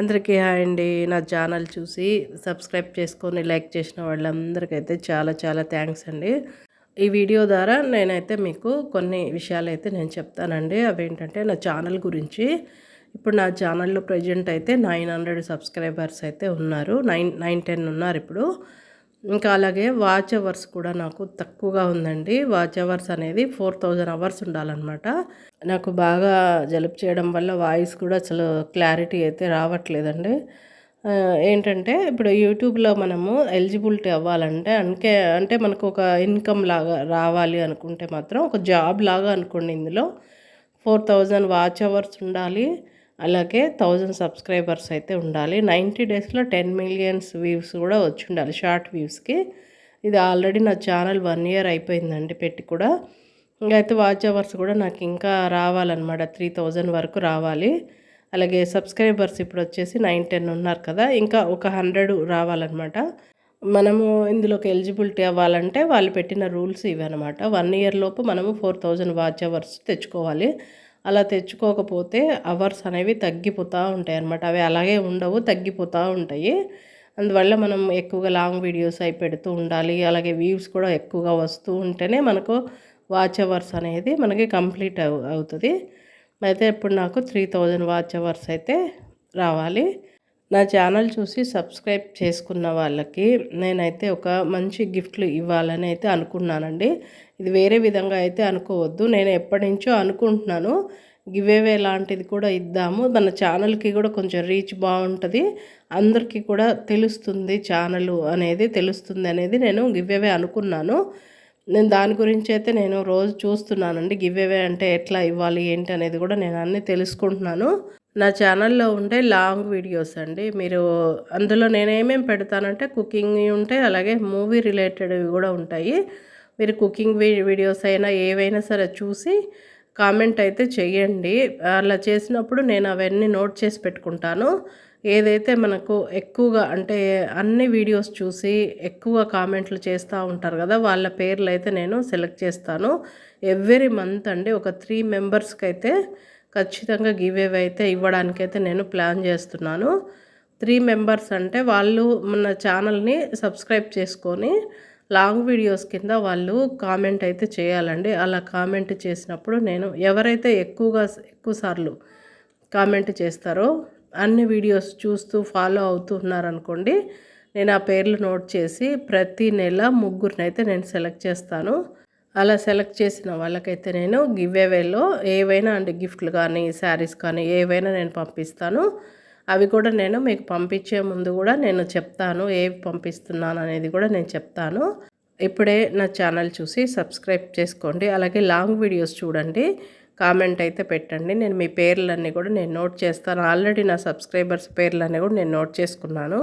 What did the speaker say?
అందరికీ హాయ్ అండి. నా ఛానల్ చూసి సబ్స్క్రైబ్ చేసుకొని లైక్ చేసిన వాళ్ళందరికైతే చాలా చాలా థ్యాంక్స్ అండి. ఈ వీడియో ద్వారా నేనైతే మీకు కొన్ని విషయాలైతే నేను చెప్తానండి. అవేంటంటే నా ఛానల్ గురించి. ఇప్పుడు నా ఛానల్లో ప్రెజెంట్ అయితే 900 సబ్స్క్రైబర్స్ అయితే ఉన్నారు. 10 ఉన్నారు ఇప్పుడు. ఇంకా అలాగే వాచ్ అవర్స్ కూడా నాకు తక్కువగా ఉందండి. వాచ్ అవర్స్ అనేది 4000 అవర్స్ ఉండాలన్నమాట. నాకు బాగా జలుబు చేయడం వల్ల వాయిస్ కూడా అసలు క్లారిటీ అయితే రావట్లేదండి. ఏంటంటే ఇప్పుడు యూట్యూబ్లో మనము ఎలిజిబిలిటీ అవ్వాలంటే అంటే మనకు ఒక ఇన్కమ్ లాగా రావాలి అనుకుంటే మాత్రం ఒక జాబ్ లాగా అనుకోండి. ఇందులో 4000 వాచ్ అవర్స్ ఉండాలి. అలాగే 1000 సబ్స్క్రైబర్స్ అయితే ఉండాలి. 90 డేస్లో 10 మిలియన్స్ వ్యూస్ కూడా వచ్చి ఉండాలి షార్ట్ వ్యూస్కి. ఇది ఆల్రెడీ నా ఛానల్ 1 ఇయర్ అయిపోయిందండి పెట్టి కూడా. ఇంకైతే వాచ్ అవర్స్ కూడా నాకు ఇంకా రావాలన్నమాట. 3000 వరకు రావాలి. అలాగే సబ్స్క్రైబర్స్ ఇప్పుడు వచ్చేసి 910 ఉన్నారు కదా, ఇంకా ఒక 100 రావాలన్నమాట. మనము ఇందులోకి ఎలిజిబిలిటీ అవ్వాలంటే వాళ్ళు పెట్టిన రూల్స్ ఇవన్నమాట. 1 ఇయర్ లోపు మనము 4000 వాచ్ అవర్స్ తెచ్చుకోవాలి. అలా తెచ్చుకోకపోతే అవర్స్ అనేవి తగ్గిపోతూ ఉంటాయి అన్నమాట. అవి అలాగే ఉండవు, తగ్గిపోతూ ఉంటాయి. అందువల్ల మనం ఎక్కువగా లాంగ్ వీడియోస్ అవి పెడుతూ ఉండాలి. అలాగే వ్యూస్ కూడా ఎక్కువగా వస్తూ ఉంటేనే మనకు వాచ్ అవర్స్ అనేది మనకి కంప్లీట్ అవుతుంది. అయితే ఇప్పుడు నాకు 3000 వాచ్ అవర్స్ అయితే రావాలి. నా ఛానల్ చూసి సబ్స్క్రైబ్ చేసుకున్న వాళ్ళకి నేనైతే ఒక మంచి గిఫ్ట్లు ఇవ్వాలని అయితే అనుకున్నానండి. ఇది వేరే విధంగా అయితే అనుకోవద్దు. నేను ఎప్పటి నుంచో అనుకుంటున్నాను గివేవే లాంటిది కూడా ఇద్దాము. మన ఛానల్కి కూడా కొంచెం రీచ్ బాగుంటుంది, అందరికీ కూడా తెలుస్తుంది ఛానల్ అనేది తెలుస్తుంది అనేది నేను గివేవే అనుకున్నాను. నేను దాని గురించి అయితే నేను రోజు చూస్తున్నానండి. గివేవే అంటే ఎట్లా ఇవ్వాలి ఏంటి అనేది కూడా నేను అన్నీ తెలుసుకుంటున్నాను. నా ఛానల్లో ఉండే లాంగ్ వీడియోస్ అండి. మీరు అందులో నేనేమేమి పెడతానంటే కుకింగ్ ఉంటాయి, అలాగే మూవీ రిలేటెడ్వి కూడా ఉంటాయి. మీరు కుకింగ్ వీడియోస్ అయినా ఏవైనా సరే చూసి కామెంట్ అయితే చెయ్యండి. అలా చేసినప్పుడు నేను అవన్నీ నోట్ చేసి పెట్టుకుంటాను. ఏదైతే మనకు ఎక్కువగా అంటే అన్ని వీడియోస్ చూసి ఎక్కువ కామెంట్లు చేస్తూ ఉంటారు కదా, వాళ్ళ పేర్లు అయితే నేను సెలెక్ట్ చేస్తాను. ఎవ్రీ మంత్ అండి ఒక 3 మెంబర్స్కి అయితే ఖచ్చితంగా గివేవే అయితే ఇవ్వడానికైతే నేను ప్లాన్ చేస్తున్నాను. 3 మెంబర్స్ అంటే వాళ్ళు మన ఛానల్ని సబ్స్క్రైబ్ చేసుకొని లాంగ్ వీడియోస్ కింద వాళ్ళు కామెంట్ అయితే చేయాలండి. అలా కామెంట్ చేసినప్పుడు నేను ఎవరైతే ఎక్కువ సార్లు కామెంట్ చేస్తారో అన్ని వీడియోస్ చూస్తూ ఫాలో అవుతూ ఉన్నారనుకోండి, నేను ఆ పేర్లు నోట్ చేసి ప్రతి నెల 3 అయితే నేను సెలెక్ట్ చేస్తాను. అలా సెలెక్ట్ చేసిన వాళ్ళకైతే నేను గివేవేలో ఏవైనా అంటే గిఫ్ట్లు కానీ శారీస్ కానీ ఏవైనా నేను పంపిస్తాను. అవి కూడా నేను మీకు పంపించే ముందు కూడా నేను చెప్తాను, ఏవి పంపిస్తున్నాను అనేది కూడా నేను చెప్తాను. ఇప్పుడే నా ఛానల్ చూసి సబ్స్క్రైబ్ చేసుకోండి. అలాగే లాంగ్ వీడియోస్ చూడండి, కామెంట్ అయితే పెట్టండి. నేను మీ పేర్లన్నీ కూడా నేను నోట్ చేస్తాను. ఆల్రెడీ నా సబ్స్క్రైబర్స్ పేర్లన్నీ కూడా నేను నోట్ చేసుకున్నాను.